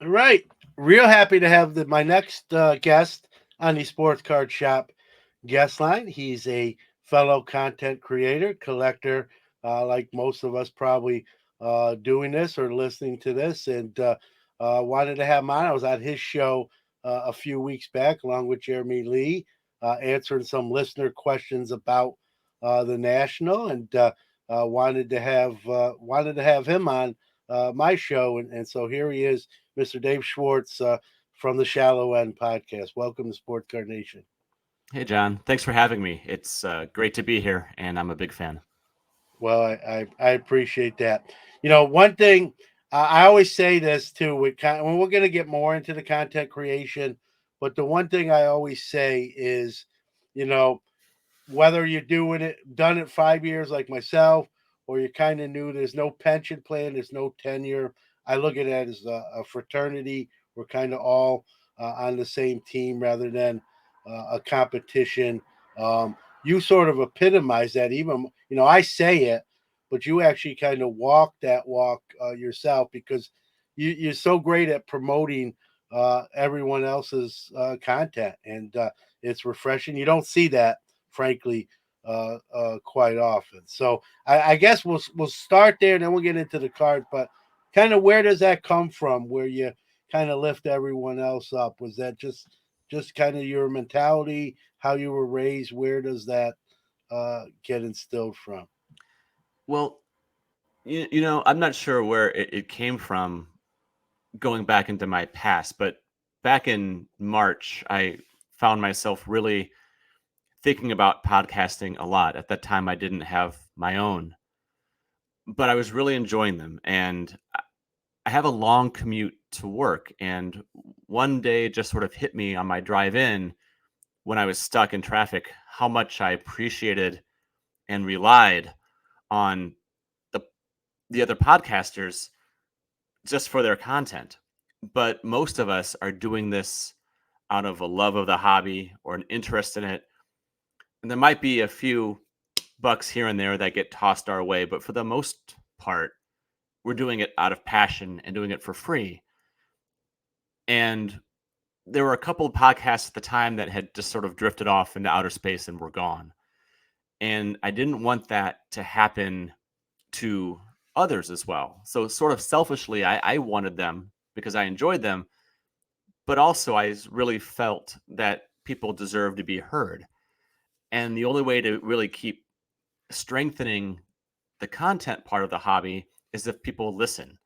All right. Real happy to have my next guest on the Sports Card Shop guest line. He's a fellow content creator, collector, like most of us probably doing this or listening to this, and wanted to have him on. I was on his show a few weeks back, along with Jeremy Lee, answering some listener questions about the National, and wanted to have him on my show, and so here he is, Mr. Dave Schwartz from the Shallow End podcast. Welcome to Sports Card Nation. Hey, John. Thanks for having me. It's great to be here, and I'm a big fan. Well, I appreciate that. One thing I always say this too. When we're going to get more into the content creation, but the one thing I always say is, you know, whether you're done it 5 years like myself, or you're kind of new, there's no pension plan, there's no tenure. I look at it as a fraternity. We're kind of all on the same team rather than a competition. You sort of epitomize that. Even I say it, but you actually kind of walk that walk yourself, because you're so great at promoting everyone else's content, and it's refreshing. You don't see that, frankly, quite often. So I guess we'll start there, and then we'll get into the card. But kind of, where does that come from? Where you kind of lift everyone else up? Was that just kind of your mentality, how you were raised? Where does that get instilled from? Well, I'm not sure where it came from going back into my past, but back in March, I found myself really thinking about podcasting a lot. At that time, I didn't have my own, but I was really enjoying them. And I have a long commute to work. And one day it just sort of hit me on my drive in when I was stuck in traffic how much I appreciated and relied on the the other podcasters just for their content. But most of us are doing this out of a love of the hobby or an interest in it. And there might be a few bucks here and there that get tossed our way, but for the most part, we're doing it out of passion and doing it for free. And there were a couple of podcasts at the time that had just sort of drifted off into outer space and were gone. And I didn't want that to happen to others as well. So, sort of selfishly, I wanted them because I enjoyed them, but also really felt that people deserve to be heard. And the only way to really keep strengthening the content part of the hobby is if people listen.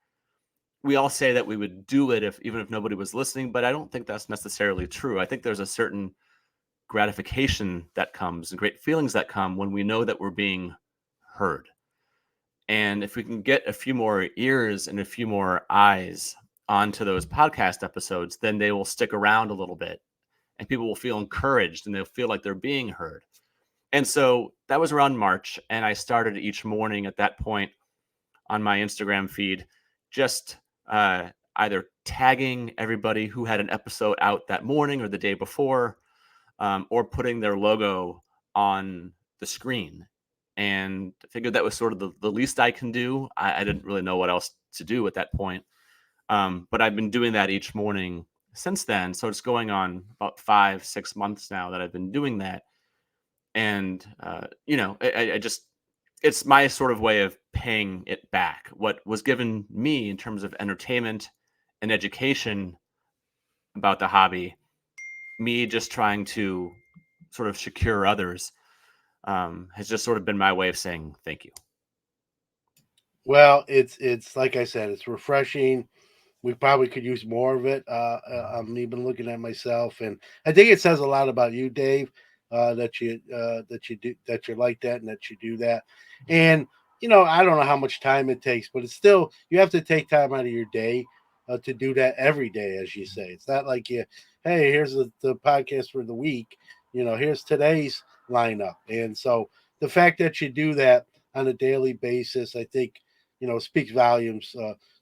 We all say that we would do it if even if nobody was listening, but I don't think that's necessarily true. I think there's a certain gratification that comes and great feelings that come when we know that we're being heard. And if we can get a few more ears and a few more eyes onto those podcast episodes, then they will stick around a little bit and people will feel encouraged and they'll feel like they're being heard. And so that was around March. And I started each morning at that point on my Instagram feed, just either tagging everybody who had an episode out that morning or the day before, or putting their logo on the screen. And I figured that was sort of the least I can do. I didn't really know what else to do at that point. But I've been doing that each morning since then. So it's going on about 5, 6 months now that I've been doing that. And, I just, it's my sort of way of paying it back. What was given me in terms of entertainment and education about the hobby, me just trying to sort of secure others, has just sort of been my way of saying thank you. Well, it's like I said, it's refreshing. We probably could use more of it. I'm even looking at myself, and I think it says a lot about you, Dave, that you're like that and that you do that. And I don't know how much time it takes, but it's still, you have to take time out of your day to do that every day, as you say. It's not like hey, here's the podcast for the week. Here's today's lineup, and so the fact that you do that on a daily basis, I think, speaks volumes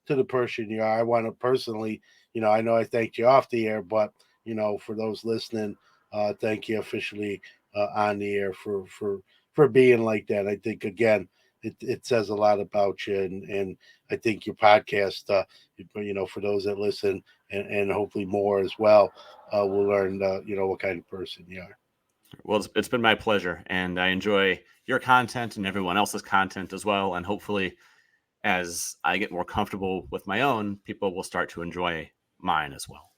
to the person you are. I want to personally, I know I thanked you off the air, but for those listening, thank you officially on the air for being like that. I think, again, it says a lot about you. And I think your podcast, for those that listen and hopefully more as well, will learn, what kind of person you are. Well, it's been my pleasure, and I enjoy your content and everyone else's content as well. And hopefully, as I get more comfortable with my own, people will start to enjoy mine as well.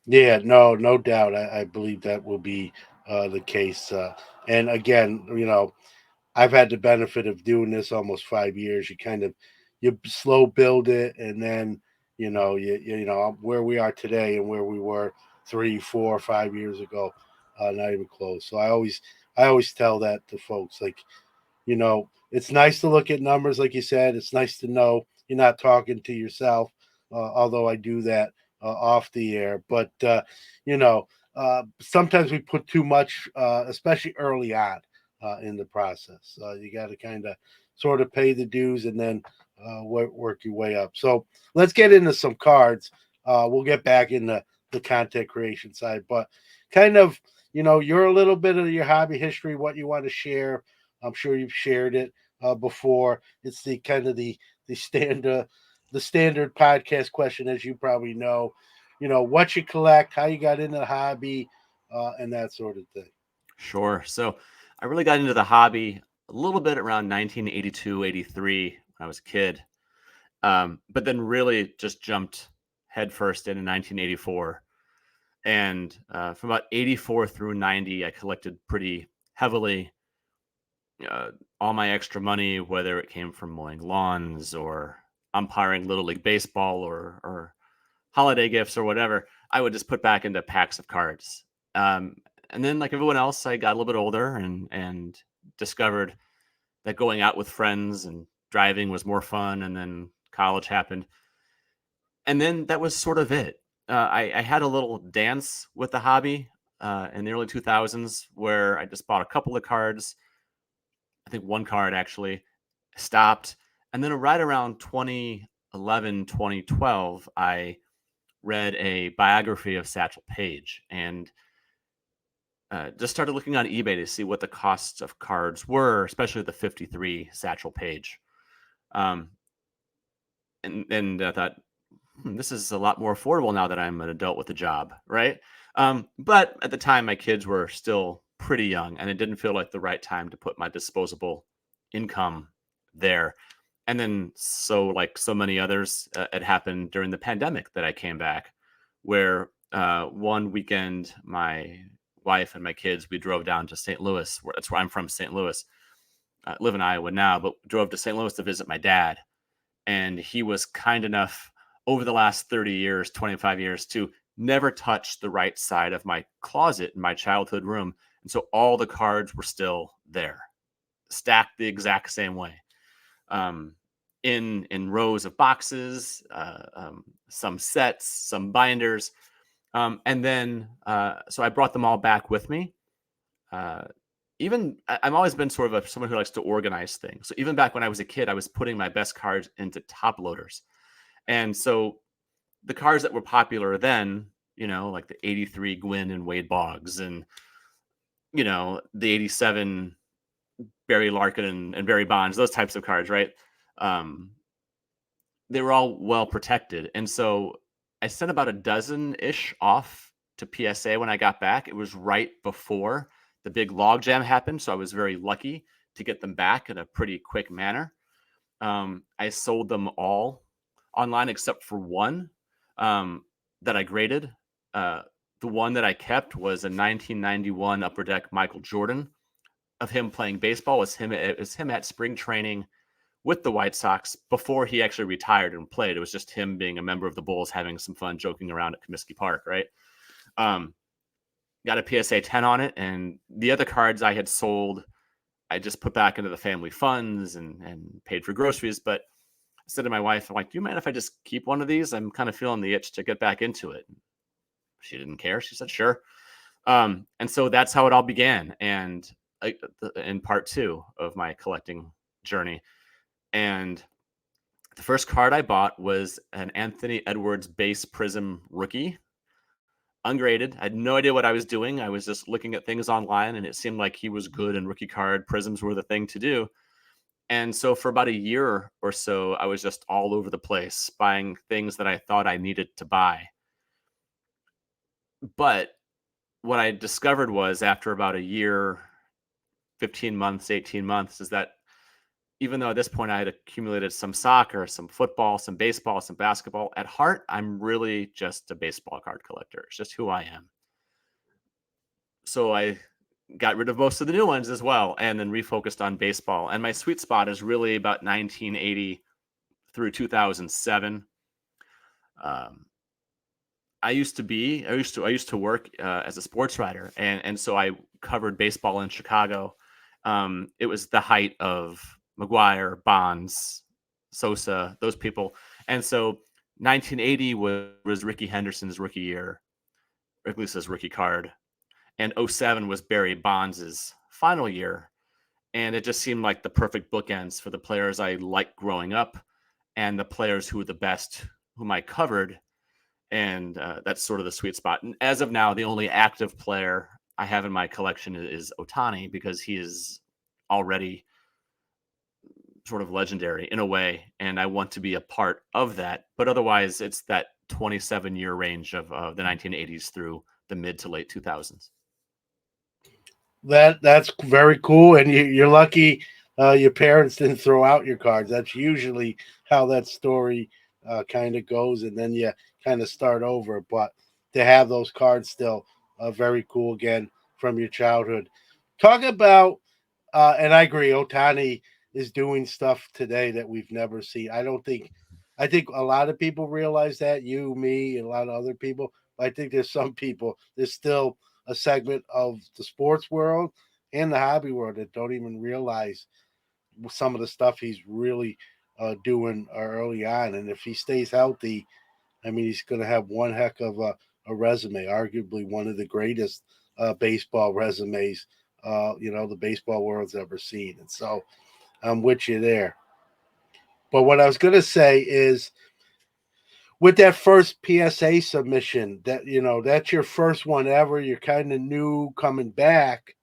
Yeah, no doubt. I believe that will be the case. And again, I've had the benefit of doing this almost 5 years. You slow build it, and then where we are today and where we were 3, 4, 5 years ago, not even close. So I always tell that to folks, like, it's nice to look at numbers, like you said. It's nice to know you're not talking to yourself, although I do that off the air. But sometimes we put too much, especially early on in the process. You got to kind of sort of pay the dues and then work your way up. So let's get into some cards. We'll get back into the content creation side, but kind of, you're a little bit of your hobby history, what you want to share. I'm sure you've shared it before. It's the kind of the standard podcast question, as you probably know. What you collect, how you got into the hobby, and that sort of thing. Sure. So I really got into the hobby a little bit around 1982, 83 when I was a kid, but then really just jumped headfirst into 1984. And from about 84 through 90, I collected pretty heavily. All my extra money, whether it came from mowing lawns or umpiring Little League Baseball or holiday gifts or whatever, I would just put back into packs of cards. Um, and then, like everyone else, I got a little bit older and discovered that going out with friends and driving was more fun. And then college happened, and then that was sort of it. I had a little dance with the hobby in the early 2000s where I just bought a couple of cards. I think one card actually stopped. And then right around 2011, 2012, I read a biography of Satchel Paige and just started looking on eBay to see what the costs of cards were, especially the 53 Satchel Paige. Um, and I thought, this is a lot more affordable now that I'm an adult with a job, right? But at the time, my kids were still pretty young, and it didn't feel like the right time to put my disposable income there. And then, so like so many others, it happened during the pandemic that I came back, where one weekend, my wife and my kids, we drove down to St. Louis. That's where I'm from, St. Louis. I live in Iowa now, but drove to St. Louis to visit my dad. And he was kind enough over the last 30 years, 25 years to never touch the right side of my closet in my childhood room. And so all the cards were still there, stacked the exact same way, um, in rows of boxes, some sets, some binders. And then, so I brought them all back with me. Uh, I've always been sort of someone who likes to organize things. So even back when I was a kid, I was putting my best cards into top loaders. And so the cards that were popular then, like the 83 Gwynn and Wade Boggs and, the 87 Barry Larkin and Barry Bonds, those types of cards, right? Um, they were all well protected. And so I sent about a dozen ish off to PSA when I got back. It was right before the big logjam happened. So I was very lucky to get them back in a pretty quick manner. I sold them all online except for one that I graded. The one that I kept was a 1991 Upper Deck Michael Jordan of him playing baseball. It was him at spring training with the White Sox before he actually retired and played. It was just him being a member of the Bulls, having some fun, joking around at Comiskey Park, right? Got a PSA 10 on it, and the other cards I had sold, I just put back into the family funds and paid for groceries. But I said to my wife, I'm like, do you mind if I just keep one of these? I'm kind of feeling the itch to get back into it. She didn't care. She said, sure. And so that's how it all began. And in part two of my collecting journey. And the first card I bought was an Anthony Edwards base prism rookie, ungraded. I had no idea what I was doing. I was just looking at things online, and it seemed like he was good, and rookie card prisms were the thing to do. And so for about a year or so, I was just all over the place buying things that I thought I needed to buy. But what I discovered was after about a year, 15 months, 18 months, is that even though at this point I had accumulated some soccer, some football, some baseball, some basketball, at heart, I'm really just a baseball card collector. It's just who I am. So I got rid of most of the new ones as well and then refocused on baseball. And my sweet spot is really about 1980 through 2007. Um, I used to work as a sports writer, and so I covered baseball in Chicago. It was the height of McGuire, Bonds, Sosa, those people, and so 1980 was Ricky Henderson's rookie year, or at least his rookie card, and '07 was Barry Bonds's final year, and it just seemed like the perfect bookends for the players I liked growing up and the players who were the best whom I covered, and that's sort of the sweet spot. And as of now, the only active player I have in my collection is Otani because he is already sort of legendary in a way, and I want to be a part of that. But otherwise, it's that 27-year range of the 1980s through the mid to late 2000s. That's very cool, and you're lucky your parents didn't throw out your cards. That's usually how that story kind of goes, and then you kind of start over. But to have those cards still, very cool again from your childhood. Talk about, and I agree, Otani is doing stuff today that we've never seen. I think a lot of people realize that, you, me, and a lot of other people. But I think there's some people, there's still a segment of the sports world and the hobby world that don't even realize some of the stuff he's really doing early on. And if he stays healthy, I mean, he's going to have one heck of a resume, arguably one of the greatest baseball resumes, the baseball world's ever seen. And so I'm with you there. But what I was going to say is, with that first PSA submission, that's your first one ever. You're kind of new coming back.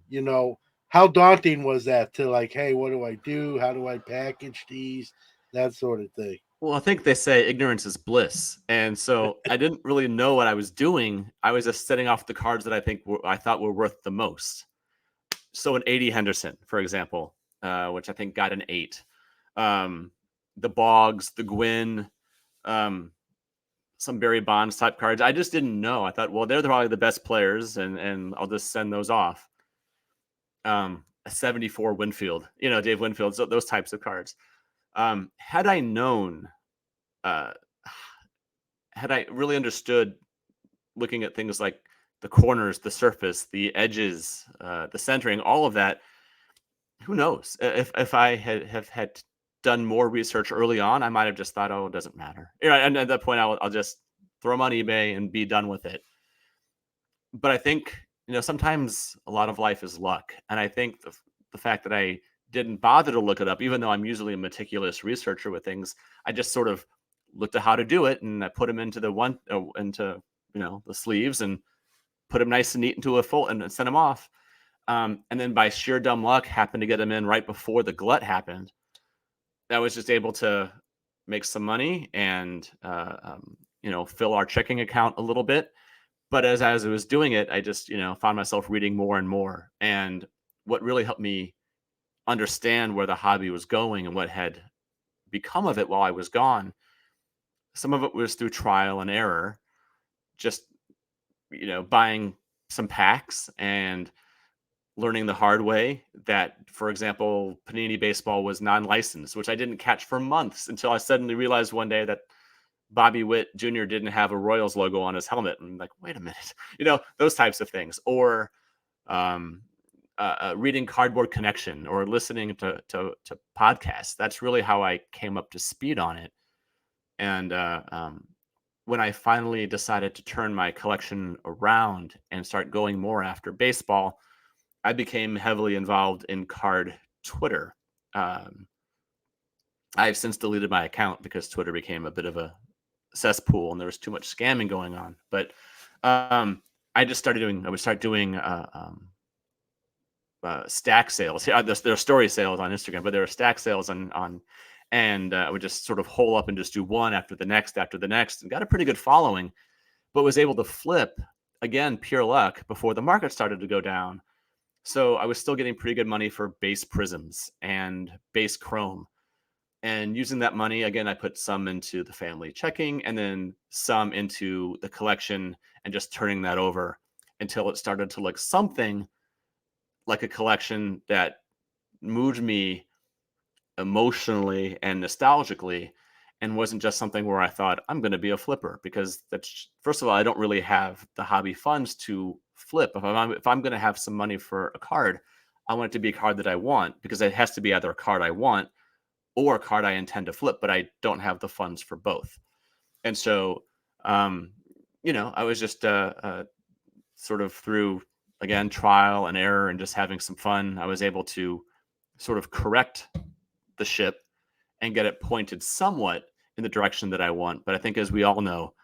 You know, how daunting was that to, like, hey, what do I do? How do I package these? That sort of thing. Well, I think they say ignorance is bliss, and so I didn't really know what I was doing. I was just setting off the cards that I thought were worth the most. So an 80 Henderson, for example, which I think got an 8. Um, the Boggs, the Gwynn, um, some Barry Bonds type cards. I just didn't know. I thought, well, they're probably the best players, and I'll just send those off. A 74 Winfield, Dave Winfield, so those types of cards. Had I known, uh, had I really understood looking at things like the corners, the surface, the edges, the centering, all of that, who knows? If I have had done more research early on, I might have just thought, oh, it doesn't matter. And at that point, I'll just throw them on eBay and be done with it. But I think, sometimes a lot of life is luck. And I think the fact that I didn't bother to look it up, even though I'm usually a meticulous researcher with things, I just sort of looked at how to do it, and I put them into the sleeves, and put them nice and neat into a fold and sent them off. And then by sheer dumb luck, happened to get them in right before the glut happened. I was just able to make some money and fill our checking account a little bit. But as I was doing it, I just found myself reading more and more. And what really helped me understand where the hobby was going and what had become of it while I was gone, some of it was through trial and error, just buying some packs and learning the hard way that, for example, Panini Baseball was non-licensed, which I didn't catch for months until I suddenly realized one day that Bobby Witt Jr. didn't have a Royals logo on his helmet. And I'm like, wait a minute, those types of things. Or um, reading Cardboard Connection or listening to podcasts. That's really how I came up to speed on it. And when I finally decided to turn my collection around and start going more after baseball, I became heavily involved in card Twitter. I've since deleted my account because Twitter became a bit of a cesspool and there was too much scamming going on. But I would start doing stack sales. Yeah, there are story sales on Instagram, but there are stack sales on, and I would just sort of hole up and just do one after the next, and got a pretty good following, but was able to flip again, pure luck, before the market started to go down. So I was still getting pretty good money for base prisms and base chrome. And using that money, again, I put some into the family checking and then some into the collection and just turning that over until it started to look something like a collection that moved me emotionally and nostalgically, and wasn't just something where I thought I'm going to be a flipper, because that's, first of all, I don't really have the hobby funds to flip. If I'm going to have some money for a card, I want it to be a card that I want, because it has to be either a card I want or a card I intend to flip, but I don't have the funds for both. And so, um, I was just sort of through, again, trial and error and just having some fun, I was able to sort of correct the ship and get it pointed somewhat in the direction that I want. But I think, as we all know,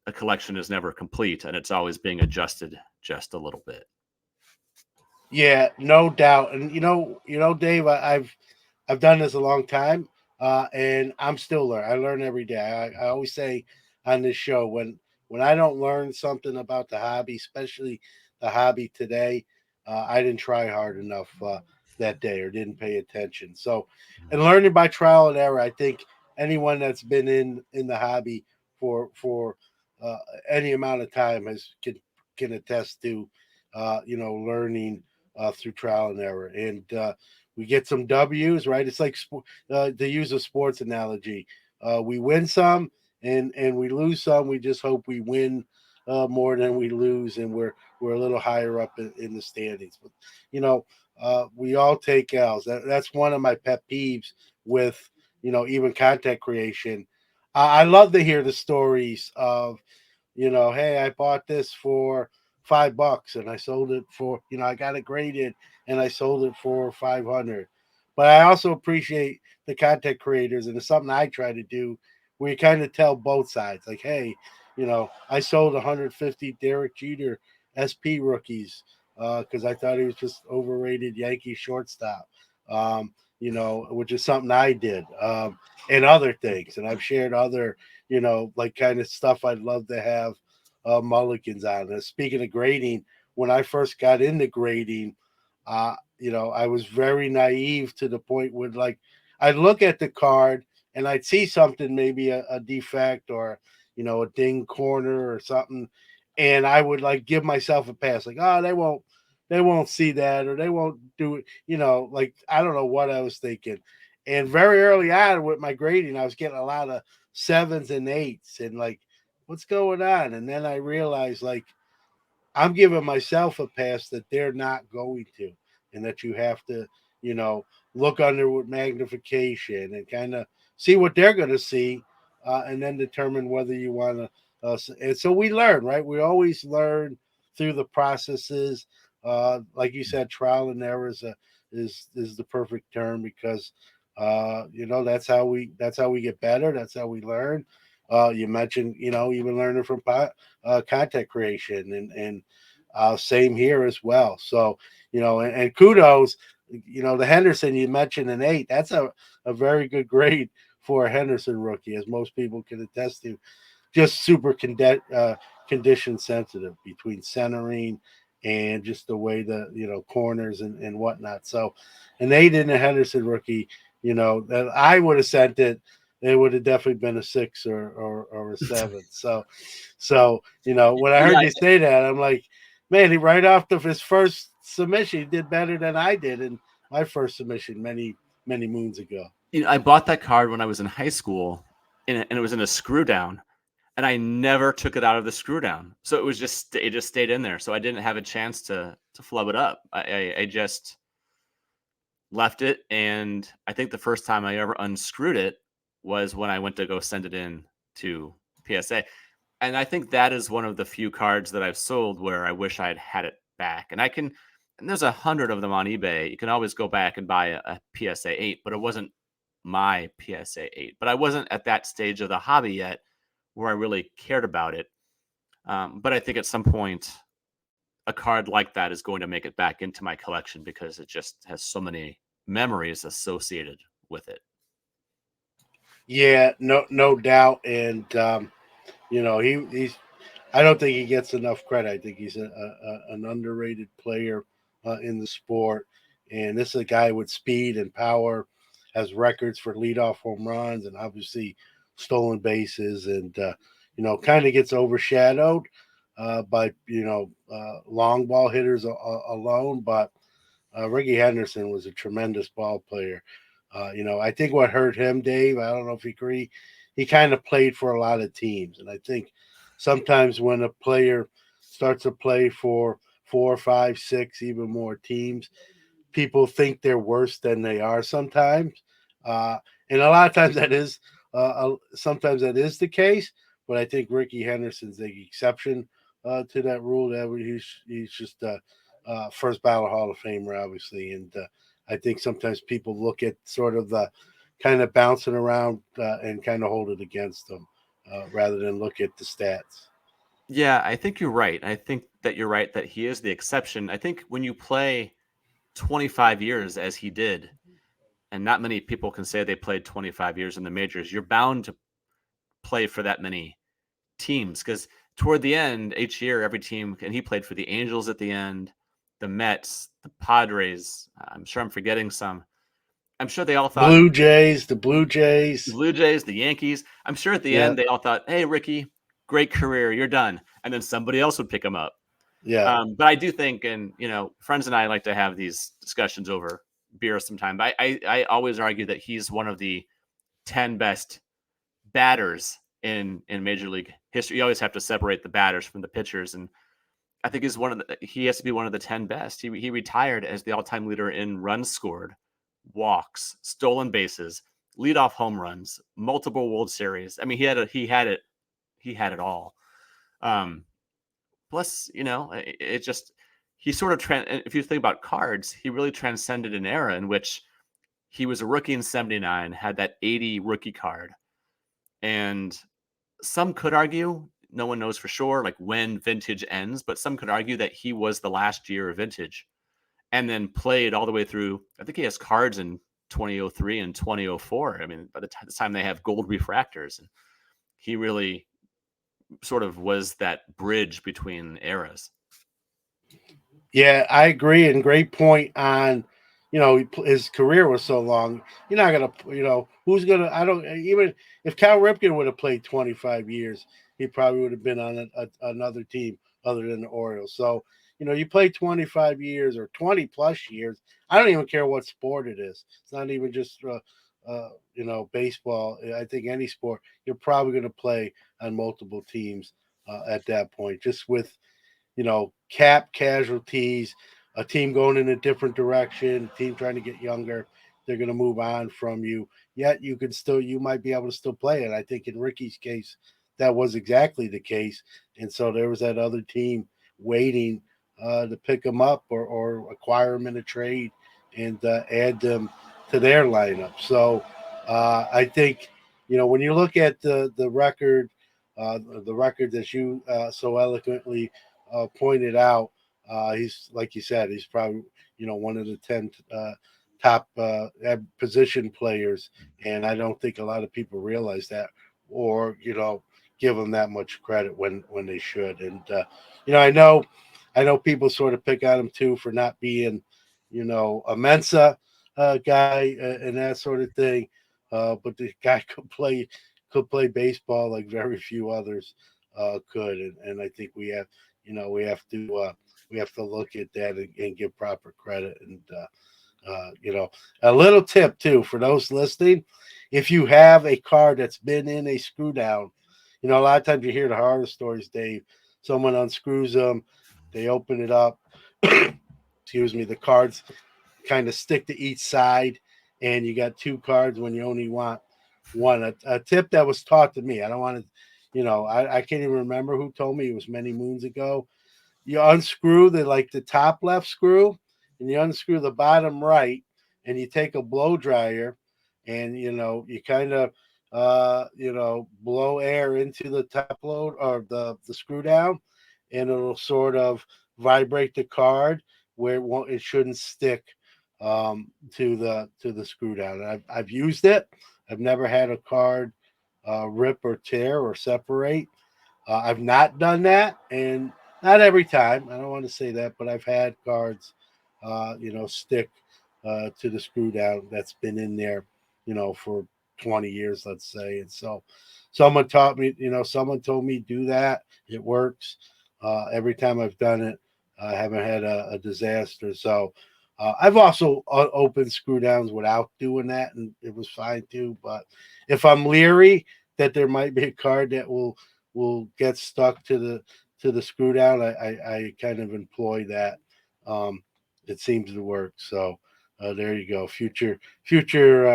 a collection is never complete, and it's always being adjusted just a little bit. Yeah, no doubt. And Dave, I've done this a long time, and I'm still learning. I learn every day. I always say on this show, when I don't learn something about the hobby, especially the hobby today, I didn't try hard enough that day or didn't pay attention. So, and learning by trial and error, I think anyone that's been in the hobby for uh, any amount of time can attest to learning through trial and error. And we get some W's, right? It's like to use a sports analogy. We win some and we lose some. We just hope we win more than we lose, and we're a little higher up in the standings. But we all take L's. That's one of my pet peeves with even content creation. I love to hear the stories of hey, I bought this for $5 and I sold it for, I got it graded and I sold it for 500. But I also appreciate the content creators, and it's something I try to do where you kind of tell both sides. Like, hey, I sold 150 Derek Jeter SP rookies because I thought he was just overrated Yankee shortstop. Which is something I did, and other things. And I've shared other, like kind of stuff I'd love to have mulligans on. And speaking of grading, when I first got into grading, I was very naive to the point where, like, I'd look at the card and I'd see something, maybe a defect or, a ding corner or something. And I would like give myself a pass, like, oh, they won't see that, or they won't do it, like, I don't know what I was thinking. And very early on with my grading, I was getting a lot of 7s and 8s, and like, what's going on? And then I realized, like, I'm giving myself a pass that they're not going to, and that you have to, you know, look under with magnification and kind of see what they're going to see, and then determine whether you want to. And so we learn, right? We always learn through the processes. Like you said, trial and error is the perfect term, because that's how we get better. That's how we learn. You mentioned, even learning from content creation, and same here as well. So, and kudos, the Henderson you mentioned, an 8. That's a very good grade for a Henderson rookie, as most people can attest to. Just super condition sensitive between centering and just the way the corners and whatnot. So an 8 in a Henderson rookie, that I would have sent it. It would have definitely been a 6 or a 7. So when I heard Yeah, you say that, I'm like, man, he right off of his first submission, he did better than I did in my first submission many moons ago. I bought that card when I was in high school, and it was in a screw down, and I never took it out of the screw down. So it just stayed in there. So I didn't have a chance to flub it up. I just left it, and I think the first time I ever unscrewed it was when I went to go send it in to PSA. And I think that is one of the few cards that I've sold where I wish I had it back. And there's 100 of them on eBay. You can always go back and buy a PSA 8, but it wasn't my PSA 8. But I wasn't at that stage of the hobby yet where I really cared about it. But I think at some point a card like that is going to make it back into my collection because it just has so many memories associated with it. Yeah, no doubt. And he's. I don't think he gets enough credit. I think he's an underrated player in the sport. And this is a guy with speed and power, has records for leadoff home runs and obviously stolen bases, and kind of gets overshadowed by long ball hitters alone. But Ricky Henderson was a tremendous ball player. I think what hurt him, Dave, I don't know if you agree, he kind of played for a lot of teams. And I think sometimes when a player starts to play for four, five, six, even more teams, people think they're worse than they are sometimes. Uh, and a lot of times sometimes that is the case. But I think Ricky Henderson's the exception to that rule. That he's just first ballot Hall of Famer, obviously. And I think sometimes people look at sort of the kind of bouncing around and kind of hold it against them rather than look at the stats. Yeah, I think you're right. I think that you're right that he is the exception. I think when you play 25 years as he did, and not many people can say they played 25 years in the majors, you're bound to play for that many teams because toward the end, each year, every team, and he played for the Angels at the end, the Mets, the Padres. I'm sure I'm forgetting some. I'm sure they all thought The Blue the Jays. Blue Jays, the Yankees. I'm sure at the Yeah, end they all thought, "Hey, Ricky, great career, you're done," and then somebody else would pick him up. yeah. But I do think, and friends and I like to have these discussions over beer sometime. But I always argue that he's one of the 10 best batters in Major League history. You always have to separate the batters from the pitchers, and I think he has to be one of the 10 best. He retired as the all time leader in runs scored, walks, stolen bases, leadoff home runs, multiple World Series. I mean, he had it all. Um, Plus, it just he sort of if you think about cards, he really transcended an era in which he was a rookie in 79, had that 80 rookie card. And some could argue, no one knows for sure, like when vintage ends, but some could argue that he was the last year of vintage and then played all the way through. I think he has cards in 2003 and 2004. I mean, by the time they have gold refractors, and he really sort of was that bridge between eras. Yeah, I agree. And great point on, his career was so long. You're not gonna, who's gonna? I don't even if Cal Ripken would have played 25 years, he probably would have been on another team other than the Orioles. So, you play 25 years or 20 plus years. I don't even care what sport it is. It's not even just, baseball. I think any sport, you're probably going to play on multiple teams at that point, just with cap casualties, a team going in a different direction, a team trying to get younger, they're going to move on from you. Yet you might be able to still play it. I think in Ricky's case, that was exactly the case. And so there was that other team waiting to pick him up or acquire him in a trade and add them to their lineup. So I think, when you look at the record that you so eloquently pointed out, he's like you said, he's probably one of the 10 top position players, and I don't think a lot of people realize that or give him that much credit when they should. And I know people sort of pick on him too for not being a Mensa guy and that sort of thing. But the guy could play baseball like very few others could, and I think we have to look at that and give proper credit. And a little tip too for those listening: if you have a car that's been in a screw down, a lot of times you hear the horror stories, Dave. Someone unscrews them, they open it up. Excuse me, the cards kind of stick to each side, and you got two cards when you only want one. A tip that was taught to me. I don't want to, I can't even remember who told me. It was many moons ago. You unscrew the top left screw, and you unscrew the bottom right, and you take a blow dryer, and you kind of blow air into the top load or the screw down, and it'll sort of vibrate the card where it shouldn't stick to the screw down. I've used it. I've never had a card rip or tear or separate. I've not done that, and not every time. I don't want to say that, but I've had cards, stick to the screw down that's been in there, for 20 years, let's say. And so, someone taught me, someone told me do that. It works. Every time I've done it, I haven't had a disaster. So, I've also opened screw downs without doing that, and it was fine too. But if I'm leery that there might be a card that will get stuck to the screw down, I kind of employ that. Um, it seems to work. So there you go. Future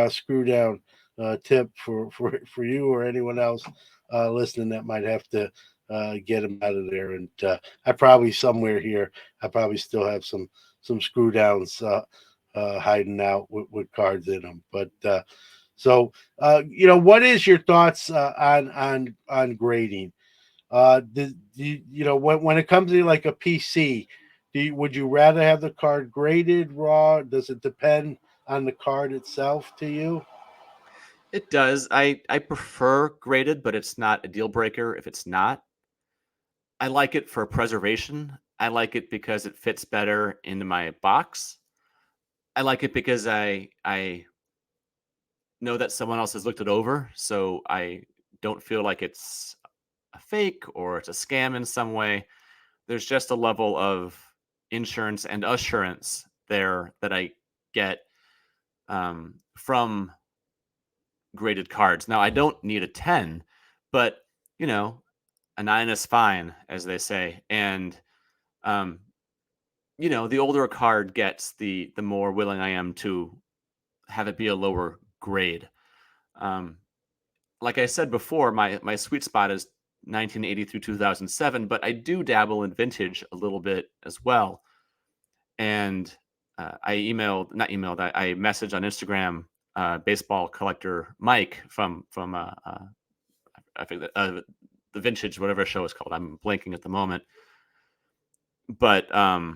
screw down tip for you or anyone else listening that might have to get them out of there. And I probably somewhere here, I probably still have some screw downs hiding out with cards in them. But so what is your thoughts on grading? When it comes to like a PC, would you rather have the card graded raw? Does it depend on the card itself to you? It does. I prefer graded, but it's not a deal breaker if it's not. I like it for preservation. I like it because it fits better into my box. I like it because I know that someone else has looked it over, so I don't feel like it's a fake or it's a scam in some way. There's just a level of insurance and assurance there that I get from graded cards. Now, I don't need a 10, but you know, a 9 is fine, as they say. And um, the older a card gets, the more willing I am to have it be a lower grade. Um, like I said before, my sweet spot is 1980 through 2007, but I do dabble in vintage a little bit as well. And not emailed, I messaged on Instagram baseball collector Mike from I think the vintage whatever show is called. I'm blanking at the moment, but yeah,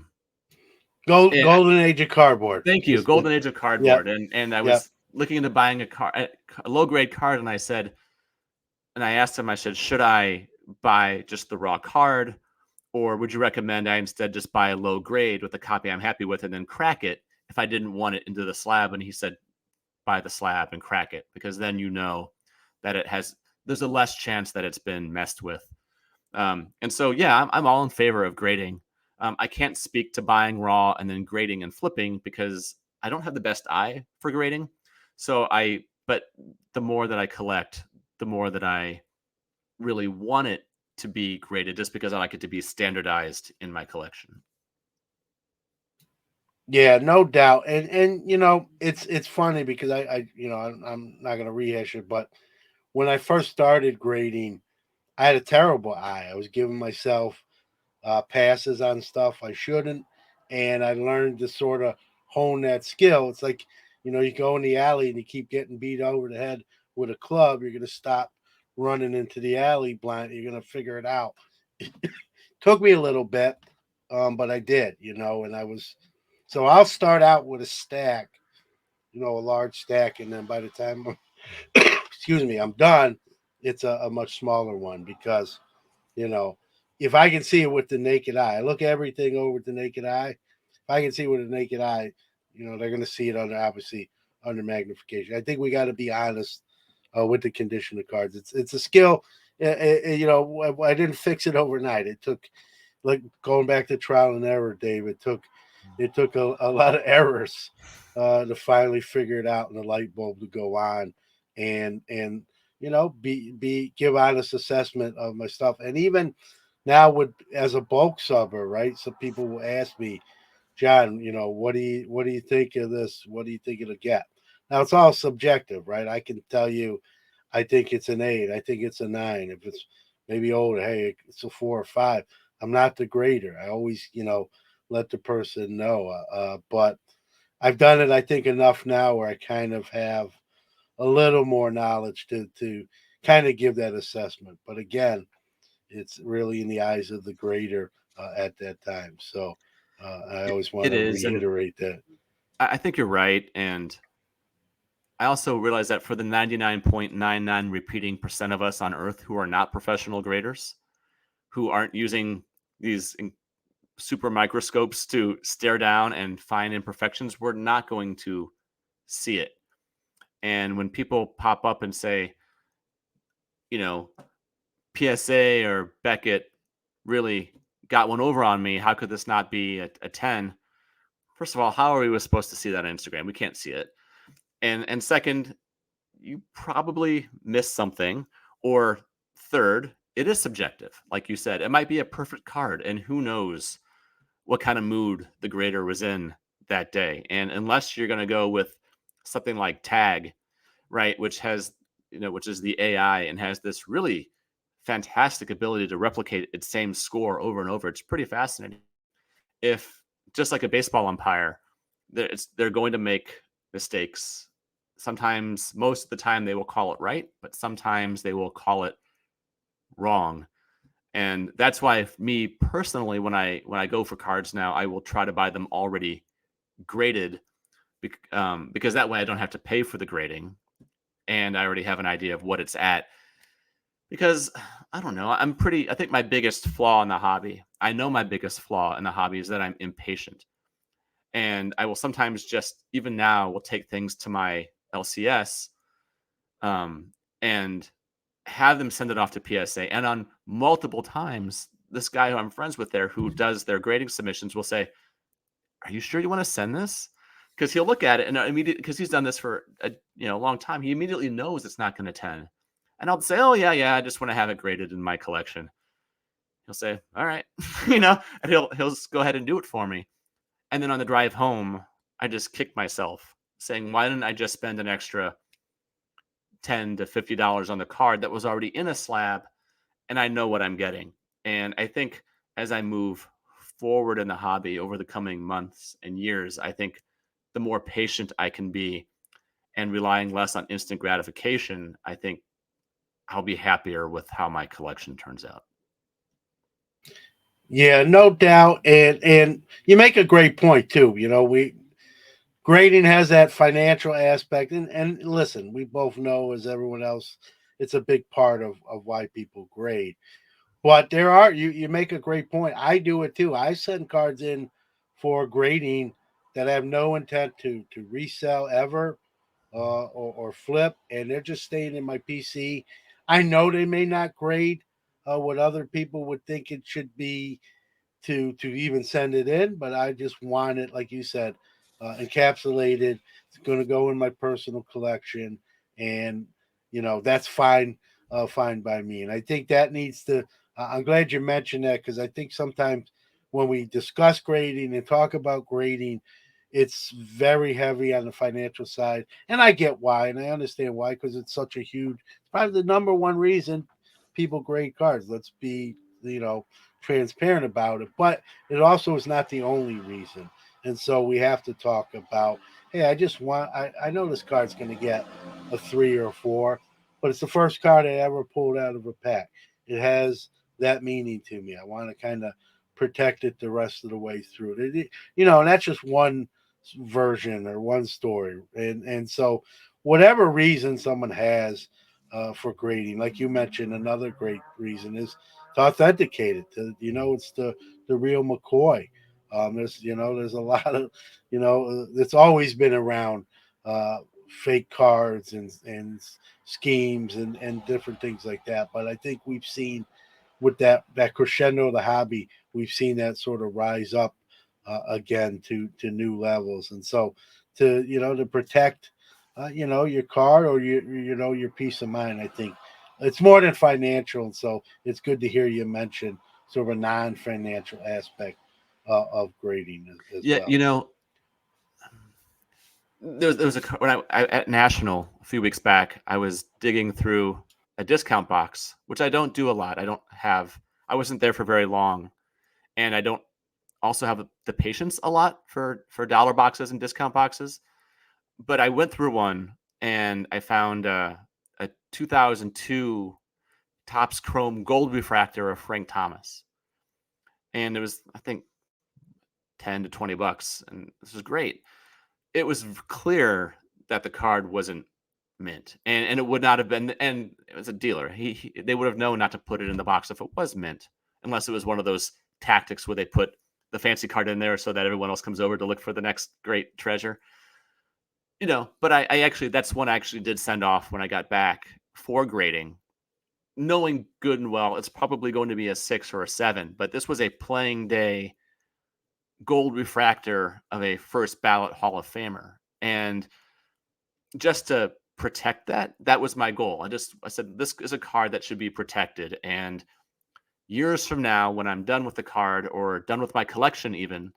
Golden Age of Cardboard. thank you, Just Golden Age of yeah, Cardboard, and I yeah. was looking into buying a low grade card, and I asked him, I said, should I buy just the raw card, or would you recommend I instead just buy a low grade with a copy I'm happy with and then crack it if I didn't want it into the slab? And he said, buy the slab and crack it because then that there's a less chance that it's been messed with. And so, yeah, I'm all in favor of grading. I can't speak to buying raw and then grading and flipping because I don't have the best eye for grading. But the more that I collect, the more that I really want it to be graded just because I like it to be standardized in my collection. Yeah, no doubt. And it's funny because I'm not gonna rehash it, but when I first started grading, I had a terrible eye. I was giving myself passes on stuff I shouldn't, and I learned to sort of hone that skill. It's like you go in the alley and you keep getting beat over the head with a club. You're gonna stop running into the alley blind. You're gonna figure it out. Took me a little bit, but I did. And I was so I'll start out with a stack, a large stack, and then by the time excuse me, I'm done, it's a much smaller one because you know, if I can see it with the naked eye, I look everything over with the naked eye. If I can see it with the naked eye, they're going to see it obviously under magnification. I think we got to be honest with the condition of cards. It's a skill. I didn't fix it overnight. It took like going back to trial and error, Dave. It took a lot of errors to finally figure it out and the light bulb to go on, and be give honest assessment of my stuff. And even now, with as a bulk subber, right? So people will ask me, John, what do you think of this? What do you think it'll get? Now it's all subjective, right? I can tell you, I think it's an 8. I think it's a 9. If it's maybe older, hey, it's a 4 or 5. I'm not the grader. I always, let the person know. But I've done it, I think, enough now where I kind of have a little more knowledge to kind of give that assessment. But again, it's really in the eyes of the grader at that time. So I always want It to is, and reiterate that. I think you're right. And I also realize that for the 99.99 repeating percent of us on Earth who are not professional graders, who aren't using these super microscopes to stare down and find imperfections, we're not going to see it. And when people pop up and say, you know, PSA or Beckett really got one over on me, how could this not be a 10? First of all, how are we supposed to see that on Instagram? We can't see it. And second, you probably missed something. Or third, it is subjective. Like you said, it might be a perfect card, and who knows what kind of mood the grader was in that day. And unless you're going to go with something like Tag, right, which has, which is the AI and has this really fantastic ability to replicate its same score over and over. It's pretty fascinating. If just like a baseball umpire, they're going to make mistakes. Sometimes, most of the time, they will call it right, but sometimes they will call it wrong. And that's why, me personally, when I go for cards now, I will try to buy them already graded, because that way I don't have to pay for the grading, and I already have an idea of what it's at. Because I don't know, I think my biggest flaw in the hobby, I know my biggest flaw in the hobby is that I'm impatient. And I will sometimes just, even now, will take things to my LCS, um, and have them send it off to PSA. And on multiple times, this guy who I'm friends with there, who does their grading submissions, will say, "Are you sure you want to send this?" Because he'll look at it and immediately, because he's done this for a long time, he immediately knows it's not going to 10. And I'll say, "Oh yeah, I just want to have it graded in my collection." He'll say, "All right," and he'll just go ahead and do it for me. And then on the drive home, I just kick myself, saying, "Why didn't I just spend an extra $10 to $50 on the card that was already in a slab, and I know what I'm getting?" And I think as I move forward in the hobby over the coming months and years, I think the more patient I can be and relying less on instant gratification, I think I'll be happier with how my collection turns out. Yeah, no doubt, and you make a great point too. We grading has that financial aspect, and listen, we both know, as everyone else, it's a big part of why people grade. But there are, you make a great point. I do it too. I send cards in for grading that I have no intent to resell ever, or flip, and they're just staying in my PC. I know they may not grade what other people would think it should be to even send it in, but I just want it, like you said, encapsulated. It's going to go in my personal collection, and that's fine, fine by me. And I think that needs to. I'm glad you mentioned that, because I think sometimes when we discuss grading and talk about grading, it's very heavy on the financial side, and I get why, and I understand why, because it's such a huge. It's probably the number one reason people grade cards. Let's be, you know transparent about it, but it also is not the only reason. And so we have to talk about, hey, I know this card's going to get a 3 or 4, but it's the first card I ever pulled out of a pack. It has that meaning to me. I want to kind of protect it the rest of the way through and that's just one version or one story. And so whatever reason someone has for grading, like you mentioned, another great reason is to authenticate it. It's the real McCoy. There's a lot of, it's always been around, fake cards and schemes and different things like that. But I think we've seen, with that crescendo of the hobby, we've seen that sort of rise up again to new levels. And so to protect your card, or your peace of mind, I think it's more than financial. And so it's good to hear you mention sort of a non-financial aspect of grading as Yeah, well. there was when I at National a few weeks back, I was digging through a discount box, which I don't do a lot. I wasn't there for very long, and I don't also have the patience a lot for dollar boxes and discount boxes. But I went through one, and I found a 2002 Topps Chrome Gold Refractor of Frank Thomas, and it was, I think, 10 to 20 bucks, and this was great. It was clear that the card wasn't mint, and it would not have been, and it was a dealer. They would have known not to put it in the box if it was mint, unless it was one of those tactics where they put the fancy card in there so that everyone else comes over to look for the next great treasure. But I actually, that's one I actually did send off when I got back for grading, knowing good and well it's probably going to be a 6 or a 7, but this was a playing day gold refractor of a first ballot Hall of Famer. And just to protect that, that was my goal. I said, this is a card that should be protected. And years from now, when I'm done with the card or done with my collection, even,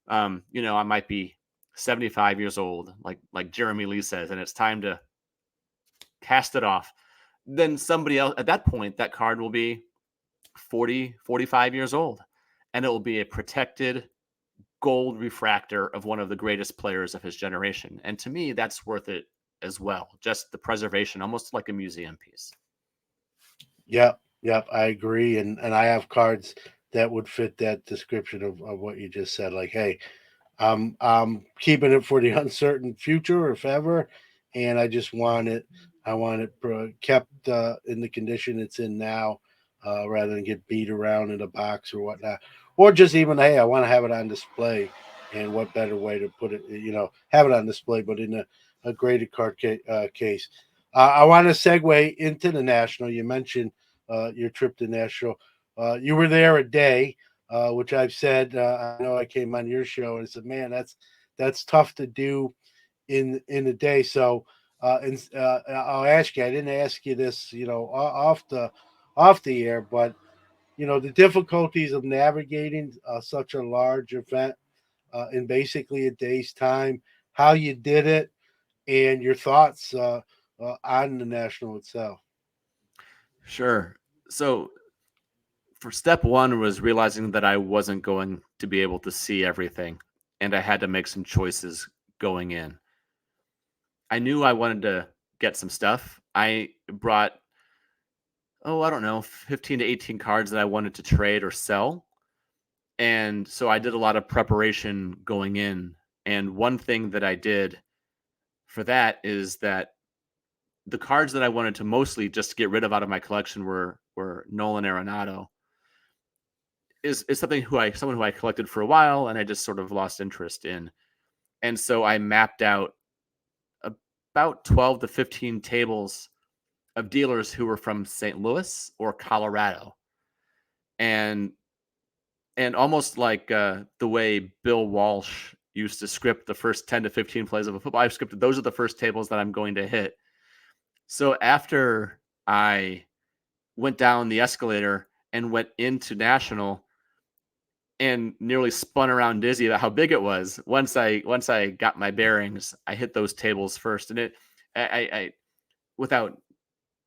I might be 75 years old, like Jeremy Lee says, and it's time to cast it off. Then somebody else at that point, that card will be 40, 45 years old, and it will be a protected gold refractor of one of the greatest players of his generation. And to me, that's worth it as well. Just the preservation, almost like a museum piece. Yep, yep, I agree. And I have cards that would fit that description of what you just said. Like, hey, I'm keeping it for the uncertain future, if ever, and I just want it. I want it kept in the condition it's in now, rather than get beat around in a box or whatnot, or just even hey, I want to have it on display. And what better way to put it? Have it on display, but in a graded card case. I want to segue into the national. You mentioned your trip to Nashville. You were there a day, which I've said. I know I came on your show and said, "Man, that's tough to do in a day." So, and I'll ask you. I didn't ask you this, off the air, but the difficulties of navigating such a large event in basically a day's time, how you did it, and your thoughts on the national itself. Sure. So for step one was realizing that I wasn't going to be able to see everything, and I had to make some choices going in. I knew I wanted to get some stuff. I brought, I don't know, 15 to 18 cards that I wanted to trade or sell. And so I did a lot of preparation going in. And one thing that I did for that is that the cards that I wanted to mostly just get rid of out of my collection were Nolan Arenado. Is someone who I collected for a while and I just sort of lost interest in. And so I mapped out about 12 to 15 tables of dealers who were from St. Louis or Colorado. And almost like the way Bill Walsh used to script the first 10 to 15 plays of a football, I've scripted those are the first tables that I'm going to hit. So after I went down the escalator and went into National and nearly spun around dizzy about how big it was, once I got my bearings, I hit those tables first. And I without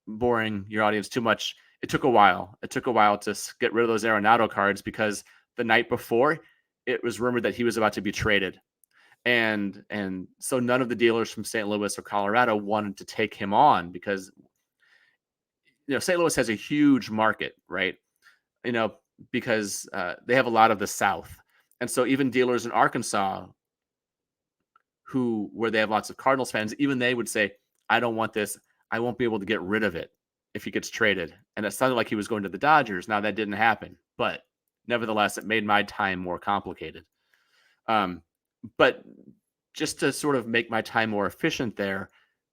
boring your audience too much, it took a while. It took a while to get rid of those Arenado cards because the night before, it was rumored that he was about to be traded. And so none of the dealers from St. Louis or Colorado wanted to take him on because St. Louis has a huge market, right? Because they have a lot of the South. And so even dealers in Arkansas where they have lots of Cardinals fans, even they would say, I don't want this. I won't be able to get rid of it if he gets traded. And it sounded like he was going to the Dodgers. Now that didn't happen, but nevertheless, it made my time more complicated. But just to sort of make my time more efficient there,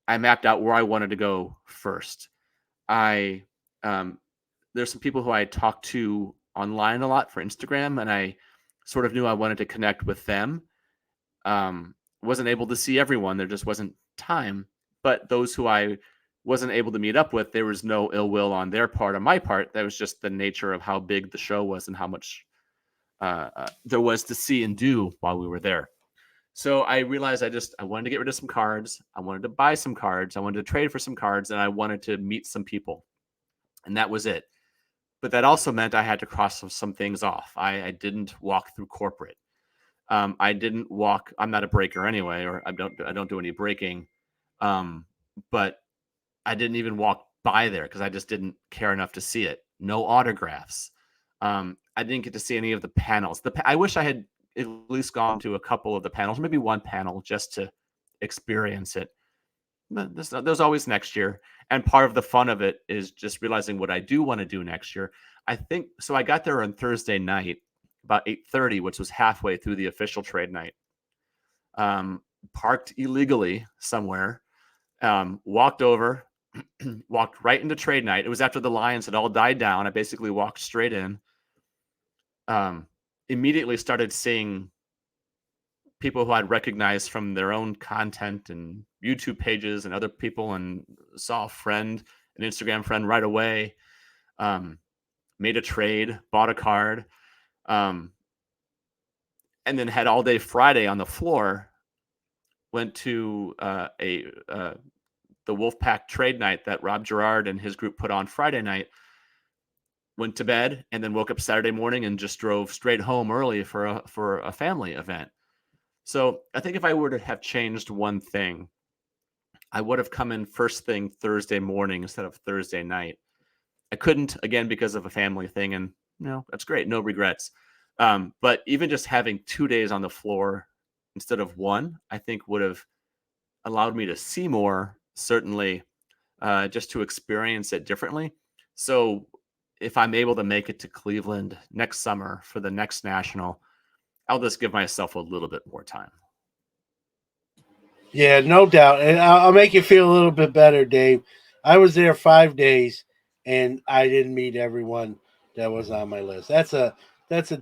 I mapped out where I wanted to go first. There's some people who I talked to online a lot for Instagram, and I sort of knew I wanted to connect with them. Wasn't able to see everyone. There just wasn't time. But those who I wasn't able to meet up with, there was no ill will on their part or my part. That was just the nature of how big the show was and how much there was to see and do while we were there. So I realized I wanted to get rid of some cards. I wanted to buy some cards. I wanted to trade for some cards, and I wanted to meet some people. And that was it. But that also meant I had to cross some things off. I didn't walk through corporate. I didn't walk. I'm not a breaker anyway, or I don't do any breaking. But I didn't even walk by there because I just didn't care enough to see it. No autographs. I didn't get to see any of the panels. I wish I had at least gone to a couple of the panels, maybe one panel just to experience it. But there's always next year. And part of the fun of it is just realizing what I do want to do next year. I think so. I got there on Thursday night, about 8:30, which was halfway through the official trade night. Parked illegally somewhere, walked over, walked right into trade night. It was after the Lions had all died down. I basically walked straight in. Immediately started seeing people who I'd recognized from their own content and YouTube pages and other people, and saw a friend, an Instagram friend right away. Made a trade, bought a card, um, and then had all day Friday on the floor. Went to the Wolfpack trade night that Rob Gerard and his group put on Friday night. Went to bed and then woke up Saturday morning and just drove straight home early for a family event. So I think if I were to have changed one thing, I would have come in first thing Thursday morning instead of Thursday night. I couldn't, again, because of a family thing, and that's great, no regrets. But even just having 2 days on the floor instead of one, I think would have allowed me to see more, certainly, just to experience it differently. So if I'm able to make it to Cleveland next summer for the next national, I'll just give myself a little bit more time. Yeah, no doubt. And I'll make you feel a little bit better, Dave. I was there 5 days, and I didn't meet everyone that was on my list. That's a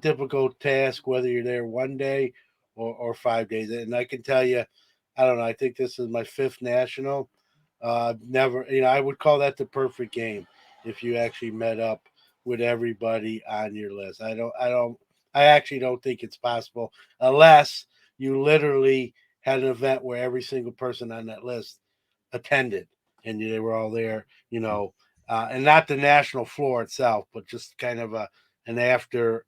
difficult task, whether you're there one day or 5 days. And I can tell you, I don't know. I think this is my fifth national. Never, I would call that the perfect game if you actually met up with everybody on your list. I actually don't think it's possible unless you literally had an event where every single person on that list attended and they were all there, and not the national floor itself, but just kind of an after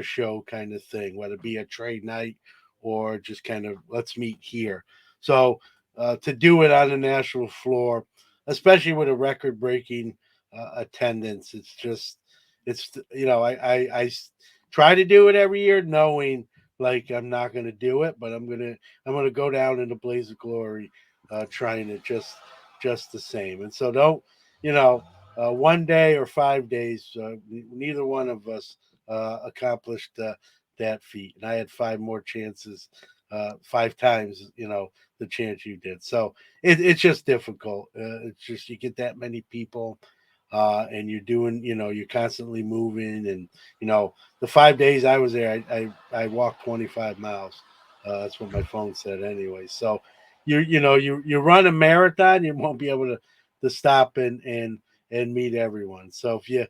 show kind of thing, whether it be a trade night or just kind of let's meet here. So to do it on the national floor, especially with a record breaking attendance, I try to do it every year knowing like I'm not going to do it, but I'm gonna go down in a blaze of glory, trying it just the same. And so don't, you know, one day or 5 days, neither one of us accomplished that feat, and I had five more chances, five times, the chance you did. So it's just difficult. It's just you get that many people. And you're doing, you're constantly moving, and the 5 days I was there, I walked 25 miles. That's what my phone said anyway. So you run a marathon, you won't be able to stop and meet everyone. So if you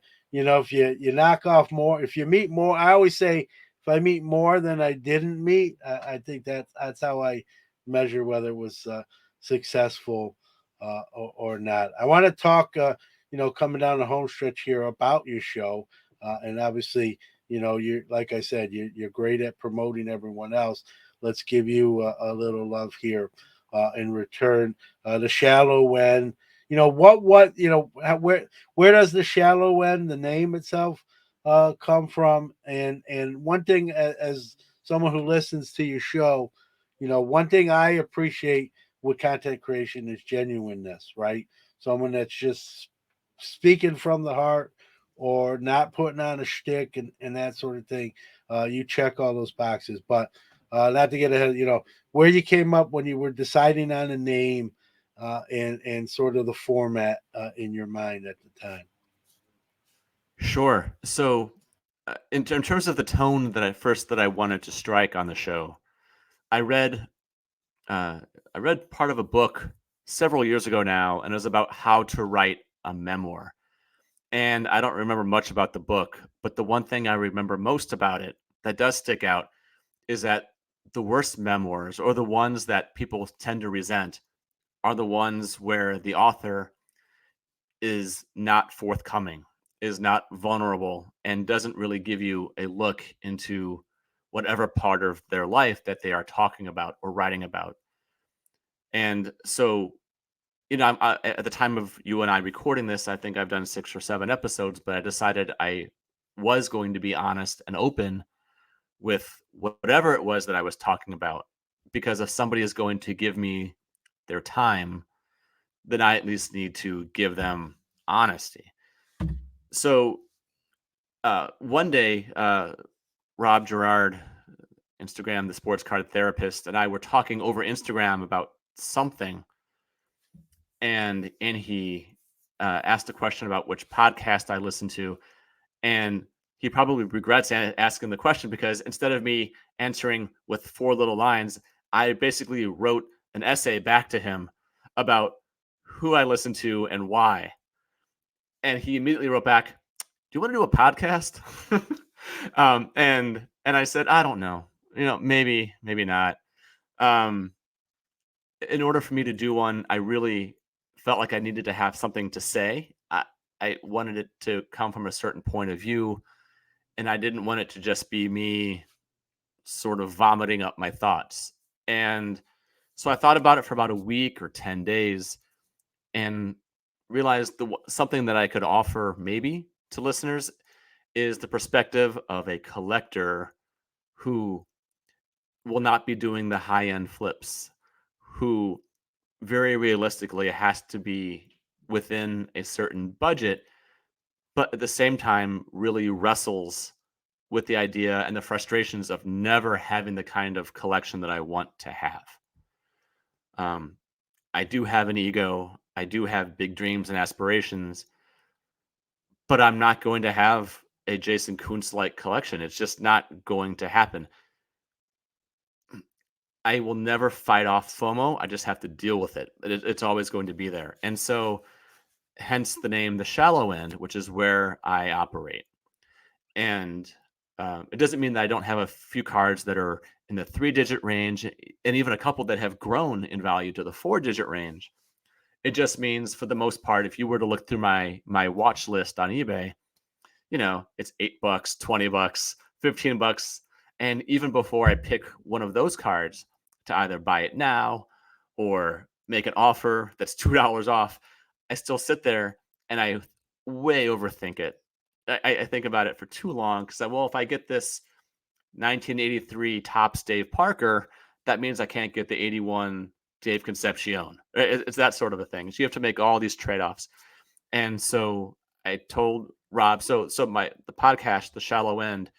knock off more, if you meet more, I always say if I meet more than I didn't meet, I think that's how I measure whether it was successful or not. I want to talk. Coming down the home stretch here about your show. And obviously, you're like I said, you're great at promoting everyone else. Let's give you a little love here in return. The shallow end. Where does the shallow end, the name itself, come from? And one thing, as someone who listens to your show, one thing I appreciate with content creation is genuineness, right? Someone that's just speaking from the heart or not putting on a shtick and that sort of thing. You check all those boxes, but not to get ahead, where you came up when you were deciding on a name and sort of the format in your mind at the time. Sure. So, in terms of the tone that I wanted to strike on the show, I read I read part of a book several years ago now, and it was about how to write a memoir. And I don't remember much about the book, but the one thing I remember most about it that does stick out is that the worst memoirs, or the ones that people tend to resent, are the ones where the author is not forthcoming, is not vulnerable, and doesn't really give you a look into whatever part of their life that they are talking about or writing about. And so, at the time of you and I recording this, I think I've done 6 or 7 episodes, but I decided I was going to be honest and open with whatever it was that I was talking about. Because if somebody is going to give me their time, then I at least need to give them honesty. So one day, Rob Gerard, Instagram, the sports card therapist, and I were talking over Instagram about something, and he asked a question about which podcast I listened to, and he probably regrets asking the question, because instead of me answering with 4 little lines, I basically wrote an essay back to him about who I listened to and why. And he immediately wrote back, "Do you want to do a podcast?" And I said, "I don't know. Maybe, maybe not." Um, in order for me to do one, I really felt like I needed to have something to say. I wanted it to come from a certain point of view, and I didn't want it to just be me sort of vomiting up my thoughts. And so I thought about it for about a week or 10 days and realized something that I could offer maybe to listeners is the perspective of a collector who will not be doing the high end flips, who very realistically has to be within a certain budget, but at the same time really wrestles with the idea and the frustrations of never having the kind of collection that I want to have. Um, I do have an ego. I do have big dreams and aspirations, but I'm not going to have a Jason Kuntz like collection. It's just not going to happen. I will never fight off FOMO. I just have to deal with it. It's always going to be there. And so, hence the name The Shallow End, which is where I operate. And it doesn't mean that I don't have a few cards that are in the 3-digit range, and even a couple that have grown in value to the 4-digit range. It just means, for the most part, if you were to look through my watch list on eBay, it's $8, $20, $15. And even before I pick one of those cards to either buy it now or make an offer that's $2 off, I still sit there and I way overthink it. I think about it for too long, because if I get this 1983 Topps Dave Parker, that means I can't get the 81 Dave Concepcion. It's that sort of a thing. So you have to make all these trade-offs. And so I told Rob, the podcast, The Shallow End,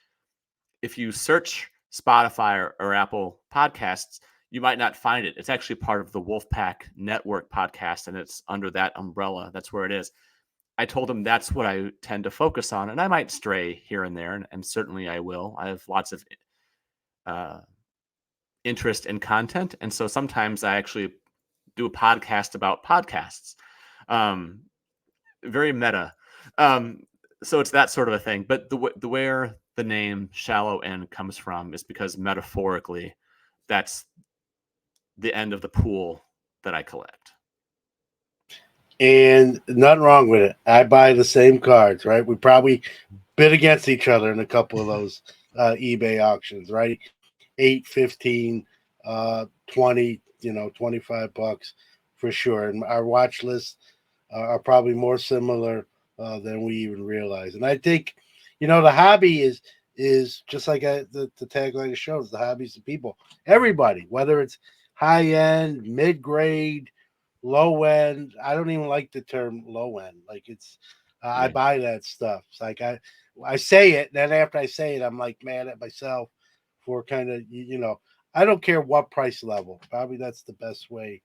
if you search Spotify or Apple Podcasts, you might not find it. It's actually part of the Wolfpack Network podcast, and it's under that umbrella. That's where it is. I told him that's what I tend to focus on, and I might stray here and there, and certainly I will. I have lots of interest in content, and so sometimes I actually do a podcast about podcasts. Very meta. So it's that sort of a thing. But where the name Shallow End comes from is because, metaphorically, that's the end of the pool that I collect. And nothing wrong with it. I buy the same cards, right? We probably bid against each other in a couple of those eBay auctions, right? 8, 15, 20, $25 for sure. And our watch lists are probably more similar than we even realize. And I think, the hobby is just like the tagline shows, the hobbies of people. Everybody, whether it's high end, mid grade, low end. I don't even like the term low end. Like it's, I Right. buy that stuff. It's like I say it, then after I say it, I'm like mad at myself for kind of I don't care what price level. Probably that's the best way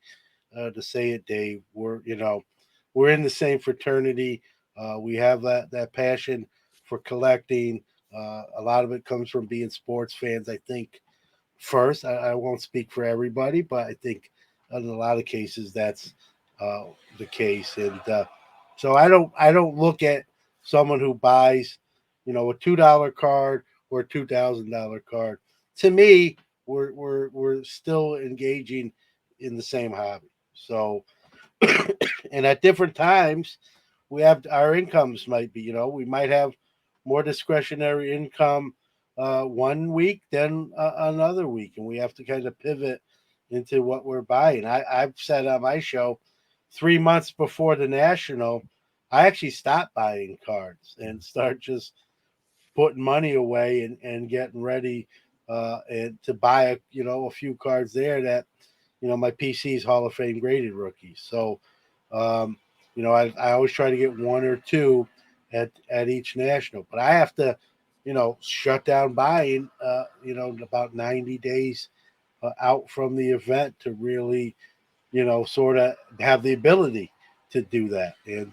to say it, Dave. We're in the same fraternity. We have that passion for collecting. A lot of it comes from being sports fans. I think first, I won't speak for everybody, but I think in a lot of cases that's uh, the case. And so I don't look at someone who buys, a $2 card or a $2,000 card. To me, we're still engaging in the same hobby. So, and at different times, we have our incomes might be, we might have more discretionary income one week than another week, and we have to kind of pivot into what we're buying. I've said on my show 3 months before the national, I actually stopped buying cards and start just putting money away and getting ready and to buy a few cards there that my PC's Hall of Fame graded rookies. So um, I always try to get one or two at each national, but I have to shut down buying about 90 days out from the event to really sort of have the ability to do that. And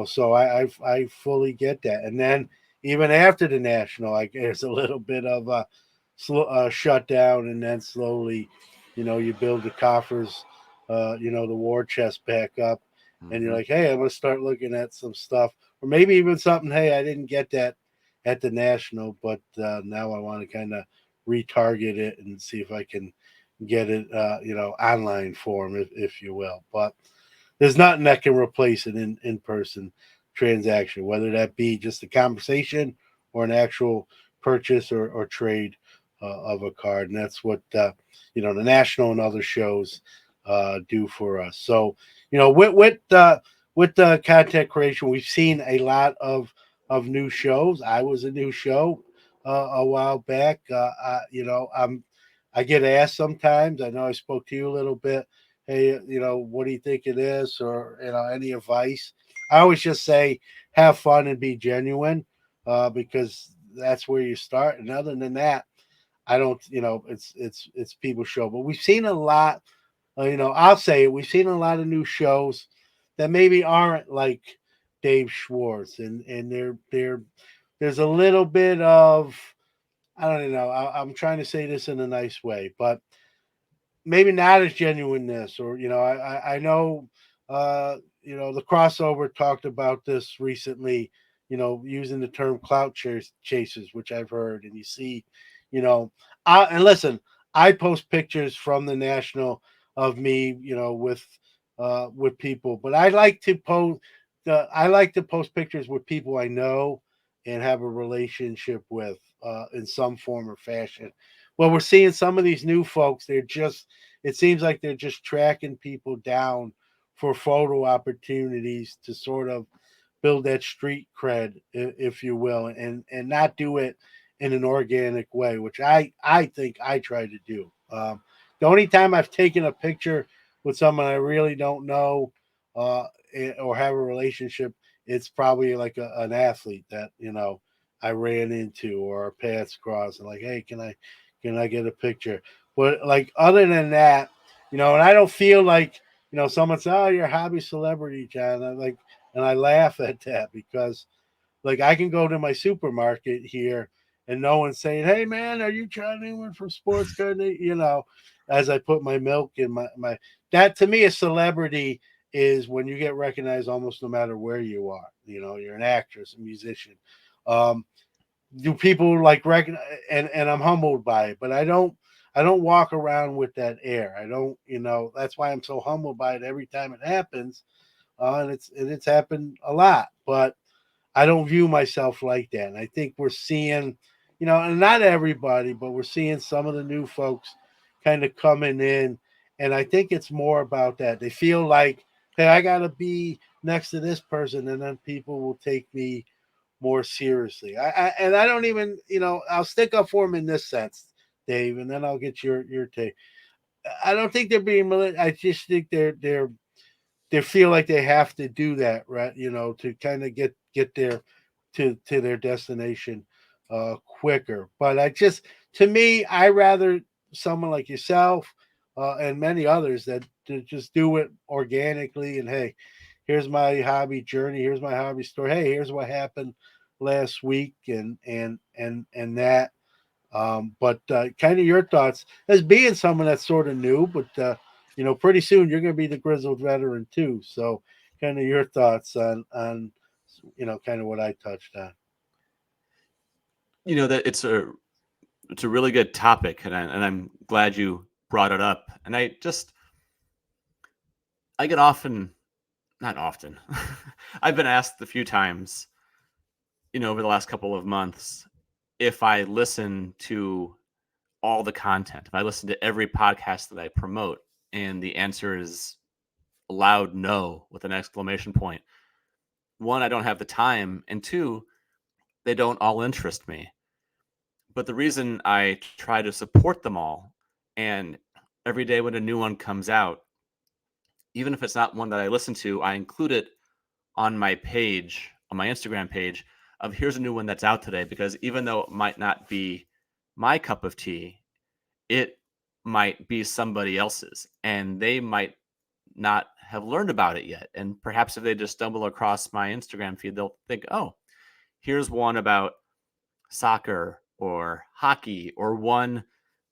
so I fully get that. And then even after the national, like there's a little bit of a shutdown, and then slowly, you build the coffers, the war chest back up, and you're Hmm. like, hey, I'm gonna start looking at some stuff, or maybe even something. Hey, I didn't get that at the national, but now I want to kind of retarget it and see if I can get it, online form, if you will. But there's nothing that can replace an in-person transaction, whether that be just a conversation or an actual purchase or trade of a card. And that's what, the national and other shows do for us. So, with the content creation, we've seen a lot of new shows. I was a new show a while back. I get asked sometimes. I know I spoke to you a little bit. Hey, what do you think it is, or any advice? I always just say have fun and be genuine, because that's where you start. And other than that, I don't. It's people's show. But we've seen a lot. I'll say it. We've seen a lot of new shows that maybe aren't like Dave Schwartz, and there's a little bit of, I don't know. I'm trying to say this in a nice way, but maybe not as genuineness, or I know the crossover talked about this recently, using the term clout chasers, which I've heard. And you see, you know and listen, I post pictures from the national of me, with people, but I like to post pictures with people I know and have a relationship with, in some form or fashion. Well, we're seeing some of these new folks, it seems like they're just tracking people down for photo opportunities to sort of build that street cred, if you will, and not do it in an organic way, which I think I try to do. The only time I've taken a picture with someone I really don't know, uh, or have a relationship, it's probably like an athlete that I ran into or our paths crossed, and like, hey, can I get a picture? But like, other than that, and I don't feel like someone says, "Oh, you're a hobby celebrity, John." And I laugh at that, because like I can go to my supermarket here and no one's saying, "Hey, man, are you John Newman from Sports Card?" As I put my milk in my that, to me, a celebrity is when you get recognized almost no matter where you are. You're an actress, a musician. Um, do people like recognize, and I'm humbled by it, but I don't walk around with that air. I don't, that's why I'm so humbled by it every time it happens. And it's happened a lot, but I don't view myself like that. And I think we're seeing, and not everybody, but we're seeing some of the new folks kind of coming in. And I think it's more about that. They feel like, hey, I got to be next to this person, and then people will take me more seriously. And I don't even, I'll stick up for them in this sense, Dave, and then I'll get your take. I don't think they're being I just think they feel like they have to do that, right? To kind of get there to their destination quicker. But to me, I rather someone like yourself, and many others, that to just do it organically. And hey, here's my hobby journey. Here's my hobby story. Hey, here's what happened last week, and that. But kind of your thoughts as being someone that's sort of new, but pretty soon you're going to be the grizzled veteran too. So, kind of your thoughts on kind of what I touched on. That it's a really good topic, and I'm glad you brought it up. And I get often, not often, I've been asked a few times, over the last couple of months, if I listen to all the content, if I listen to every podcast that I promote, and the answer is a loud no with an exclamation point. One, I don't have the time, and two, they don't all interest me. But the reason I try to support them all, and every day when a new one comes out, even if it's not one that I listen to, I include it on my page, on my Instagram page, of here's a new one that's out today. Because even though it might not be my cup of tea, it might be somebody else's, and they might not have learned about it yet. And perhaps if they just stumble across my Instagram feed, they'll think, oh, here's one about soccer or hockey, or one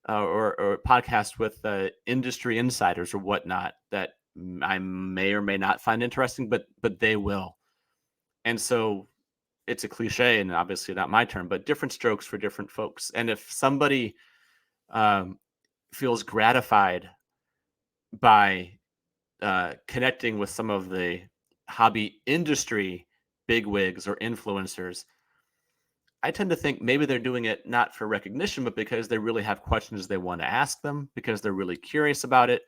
or podcast with industry insiders or whatnot that I may or may not find interesting, but they will. And so it's a cliche, and obviously not my term, but different strokes for different folks. And if somebody um, feels gratified by connecting with some of the hobby industry bigwigs or influencers, I tend to think maybe they're doing it not for recognition, but because they really have questions they want to ask them, because they're really curious about it.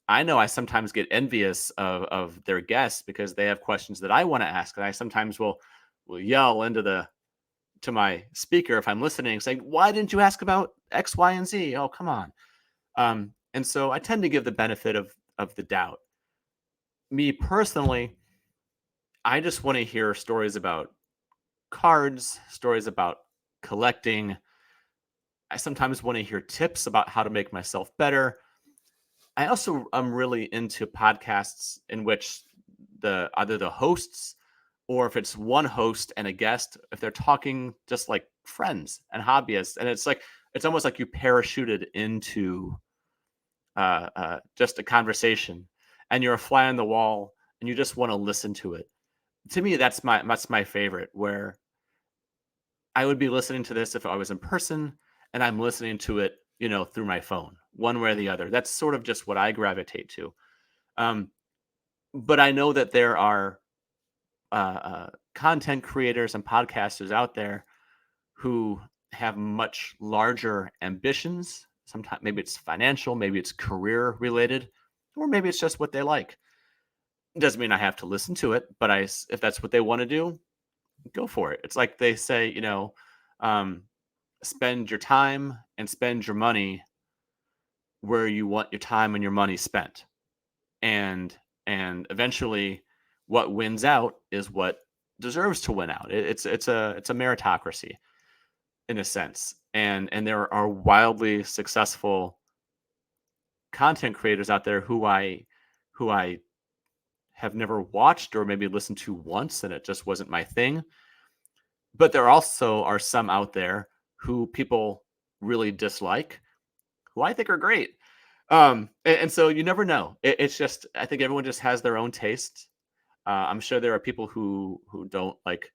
I know I sometimes get envious of their guests because they have questions that I want to ask, and I sometimes will yell into the to my speaker if I'm listening, saying, "Why didn't you ask about X, Y, and Z? Oh, come on." And so I tend to give the benefit of the doubt. Me personally, I just want to hear stories about cards, stories about collecting. I sometimes want to hear tips about how to make myself better. I also am really into podcasts in which the either the hosts, or if it's one host and a guest, if they're talking just like friends and hobbyists, and it's almost like you parachuted into just a conversation, and you're a fly on the wall, and you just want to listen to it. To me, that's my favorite. Where I would be listening to this if I was in person, and I'm listening to it, through my phone, one way or the other. That's sort of just what I gravitate to. Um, but I know that there are content creators and podcasters out there who have much larger ambitions. Sometimes maybe it's financial, maybe it's career related, or maybe it's just what they like. It doesn't mean I have to listen to it, but if that's what they want to do, go for it. It's like they say, um, spend your time and spend your money where you want your time and your money spent. And eventually what wins out is what deserves to win out. It's a meritocracy in a sense. And there are wildly successful content creators out there who I have never watched or maybe listened to once, and it just wasn't my thing. But there also are some out there who people really dislike, who I think are great. And so you never know. It's just, I think everyone just has their own taste. I'm sure there are people who don't like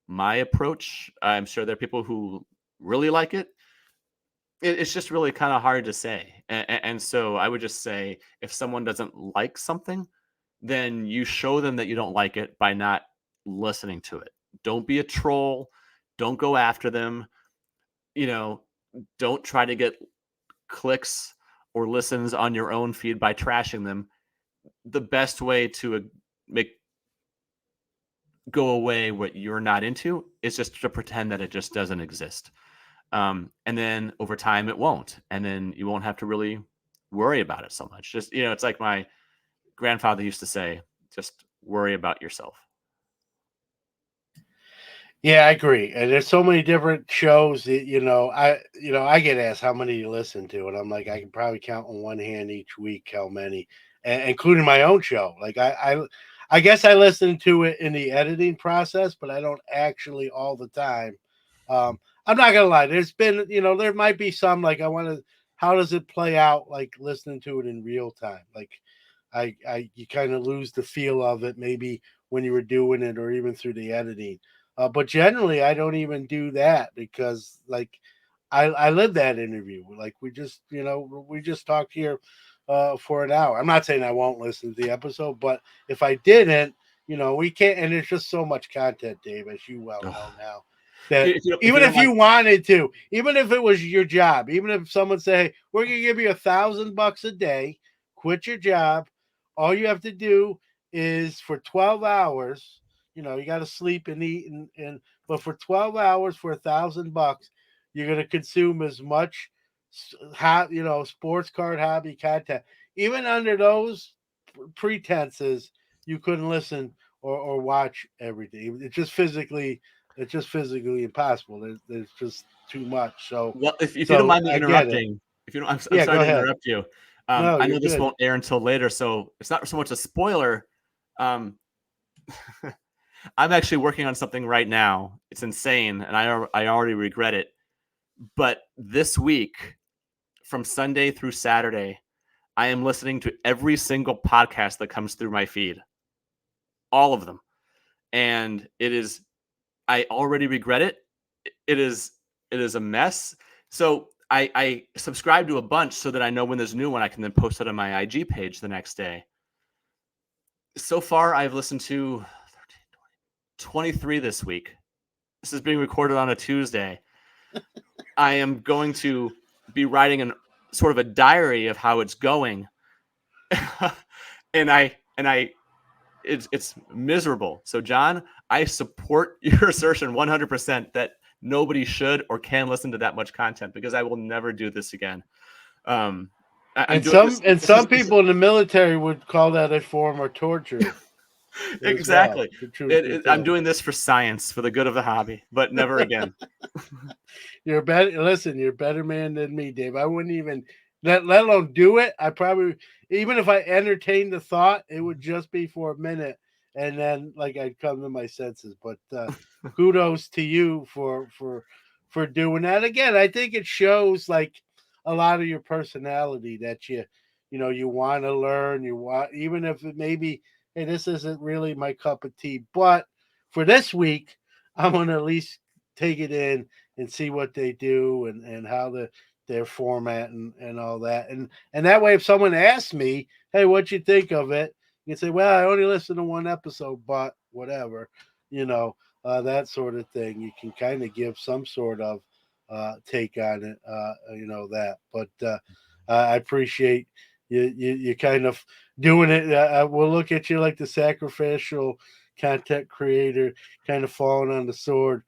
my approach. I'm sure there are people who really like it. It's just really kind of hard to say. And so I would just say, if someone doesn't like something, then you show them that you don't like it by not listening to it. Don't be a troll. Don't go after them. You know, don't try to get clicks or listens on your own feed by trashing them. The best way to make go away what you're not into is just to pretend that it just doesn't exist. And then over time it won't. And then you won't have to really worry about it so much. Just, it's like my grandfather used to say, just worry about yourself. Yeah, I agree. And there's so many different shows that, I get asked how many you listen to, and I'm like, I can probably count on one hand each week how many, including my own show. Like I guess I listen to it in the editing process, but I don't actually all the time. I'm not gonna lie. There's been, there might be some like how does it play out? Like listening to it in real time. Like you kind of lose the feel of it maybe when you were doing it or even through the editing. But generally, I don't even do that because, like, I live that interview. Like we just talked here for an hour. I'm not saying I won't listen to the episode, but if I didn't, we can't. And there's just so much content, Dave, as you well know now. That If you even don't if like, you wanted to, even if it was your job, even if someone say we're gonna give you $1,000 a day, quit your job, all you have to do is for 12 hours, you got to sleep and eat and but for 12 hours for $1,000, you're going to consume as much, sports card hobby content. Even under those pretenses, you couldn't listen or watch everything. It's just physically impossible. There's just too much. Well, if you don't So mind me I get it. interrupting, if you don't, I'm Yeah, sorry go to ahead. interrupt you. No, I you're know this good. won't air until later, so it's not so much a spoiler. Um, I'm actually working on something right now. It's insane, and I already regret it. But this week, from Sunday through Saturday, I am listening to every single podcast that comes through my feed, all of them, and it is. I already regret it. It is. It is a mess. So I subscribe to a bunch so that I know when there's a new one, I can then post it on my IG page the next day. So far, I've listened to 23 this week. This is being recorded on a Tuesday. I am going to be writing an sort of a diary of how it's going. and I it's miserable. So John, I support your assertion 100% that nobody should or can listen to that much content, because I will never do this again. I'm And doing this. some people in the military would call that a form of torture as well. Exactly. The truth be I'm told. doing this for science, for the good of the hobby, but never again. You're better. Listen, you're a better man than me, Dave. I wouldn't even let alone do it. I probably, even if I entertained the thought, it would just be for a minute, and then like I'd come to my senses. But kudos to you for doing that. Again, I think it shows like a lot of your personality that you want to learn. You want, even if it maybe, hey, this isn't really my cup of tea, but for this week, I'm gonna at least take it in and see what they do and how their format and all that. And that way, if someone asks me, hey, what you think of it, you can say, well, I only listened to one episode, but whatever, you know, that sort of thing. You can kind of give some sort of take on it, that. But I appreciate you kind of doing it. We'll look at you like the sacrificial content creator, kind of falling on the sword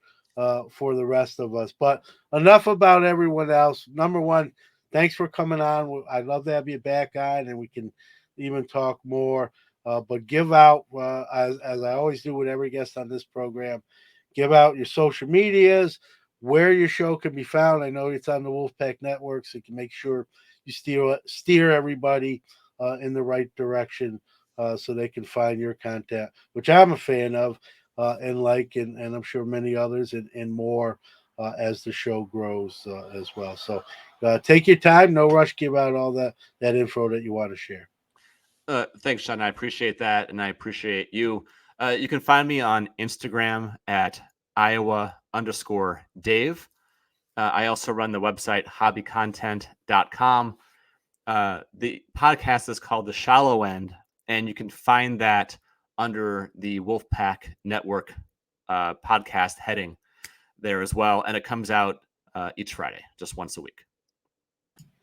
for the rest of us. But enough about everyone else. Number one, thanks for coming on. I'd love to have you back on, and we can even talk more. But give out, as I always do with every guest on this program, give out your social medias, where your show can be found. I know it's on the Wolfpack Network, so you can make sure you steer everybody in the right direction so they can find your content, which I'm a fan of and and I'm sure many others and more as the show grows as well. So take your time, no rush. Give out all that info that you want to share. Thanks, Sean. I appreciate that, and I appreciate you. You can find me on Instagram at Iowa_Dave. I also run the website hobbycontent.com. The podcast is called The Shallow End, and you can find that under the Wolfpack Network podcast heading there as well. And it comes out each Friday, just once a week.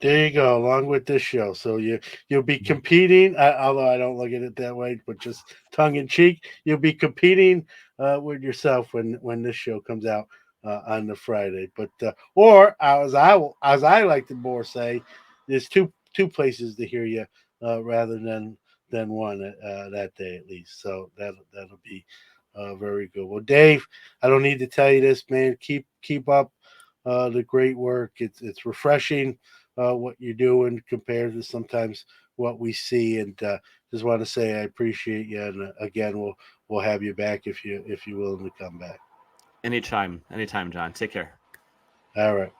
There you go, along with this show. So you'll be competing, although I don't look at it that way, but just tongue in cheek. You'll be competing with yourself when this show comes out on the Friday. But or as I like to more say, there's two places to hear you rather than one that day at least. So that'll be very good. Well, Dave, I don't need to tell you this, man. Keep up the great work. It's refreshing what you're doing compared to sometimes what we see. And just want to say I appreciate you. And again, we'll have you back if you're willing to come back. Anytime, John. Take care. All right.